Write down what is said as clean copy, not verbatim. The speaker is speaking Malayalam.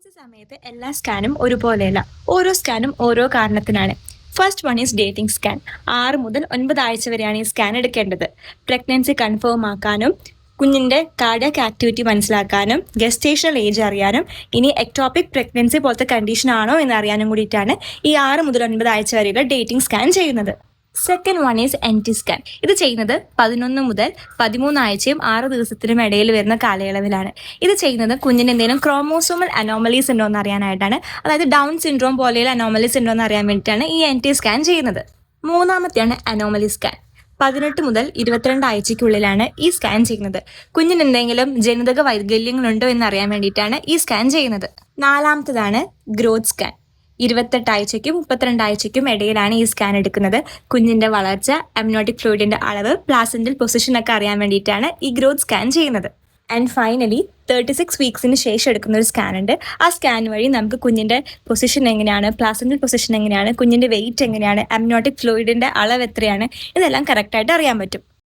പ്രഗ്നൻസി സമയത്ത് എല്ലാ സ്കാനും ഒരുപോലെയല്ല. ഓരോ സ്കാനും ഓരോ കാരണത്തിനാണ്. First one is dating scan. 6 മുതൽ 9 ആഴ്ച വരെയാണ് ഈ സ്കാൻ എടുക്കേണ്ടത്. പ്രഗ്നൻസി കൺഫേം ആക്കാനും കുഞ്ഞിന്റെ കാർഡിയാക് ആക്ടിവിറ്റി മനസ്സിലാക്കാനും ഗസ്റ്റേഷണൽ ഏജ് അറിയാനും ഇനി എക്ടോപിക് പ്രഗ്നൻസി പോലത്തെ കണ്ടീഷൻ ആണോ എന്ന് അറിയാനും കൂടിയിട്ടാണ് ഈ 6 മുതൽ 9 ആഴ്ച വരെയുള്ള ഡേറ്റിംഗ് സ്കാൻ ചെയ്യുന്നത്. Second one is NT scan. ഇത് ചെയ്യുന്നത് 11 മുതൽ 13 ആഴ്ചയും 6 ദിവസത്തിനും ഇടയിൽ വരുന്ന കാലയളവിലാണ്. ഇത് ചെയ്യുന്നത് കുഞ്ഞിന് എന്തെങ്കിലും ക്രോമോസോമൽ അനോമലീസ് ഉണ്ടോ എന്ന് അറിയാനായിട്ടാണ്. അതായത് ഡൗൺ സിൻഡ്രോം പോലെയുള്ള അനോമലീസ് ഉണ്ടോ എന്ന് അറിയാൻ വേണ്ടിയിട്ടാണ് ഈ NT സ്കാൻ ചെയ്യുന്നത്. മൂന്നാമത്തെയാണ് അനോമലി സ്കാൻ. 18 മുതൽ 22 ആഴ്ചയ്ക്കുള്ളിലാണ് ഈ സ്കാൻ ചെയ്യുന്നത്. കുഞ്ഞിന് എന്തെങ്കിലും ജനിതക വൈകല്യങ്ങളുണ്ടോ എന്ന് അറിയാൻ വേണ്ടിയിട്ടാണ് ഈ സ്കാൻ ചെയ്യുന്നത്. നാലാമത്തതാണ് ഗ്രോത്ത് സ്കാൻ. 28 ആഴ്ചയ്ക്കും 32 ആഴ്ചയ്ക്കും ഇടയിലാണ് ഈ സ്കാൻ എടുക്കുന്നത്. കുഞ്ഞിന്റെ വളർച്ച, അമ്നോട്ടിക് ഫ്ലൂയിഡിന്റെ അളവ്, പ്ലാസന്റൽ പൊസിഷൻ ഒക്കെ അറിയാൻ വേണ്ടിയിട്ടാണ് ഈ ഗ്രോത്ത് സ്കാൻ ചെയ്യുന്നത്. ആൻഡ് ഫൈനലി 36 വീക്സിന് ശേഷം എടുക്കുന്ന ഒരു സ്കാൻ ഉണ്ട്. ആ സ്കാൻ വഴി നമുക്ക് കുഞ്ഞിന്റെ പൊസിഷൻ എങ്ങനെയാണ്, പ്ലാസന്റൽ പൊസിഷൻ എങ്ങനെയാണ്, കുഞ്ഞിന്റെ വെയിറ്റ് എങ്ങനെയാണ്, അമ്നോട്ടിക് ഫ്ലൂയിഡിന്റെ അളവ് എത്രയാണ്, ഇതെല്ലാം കറക്റ്റായിട്ട് അറിയാൻ പറ്റും.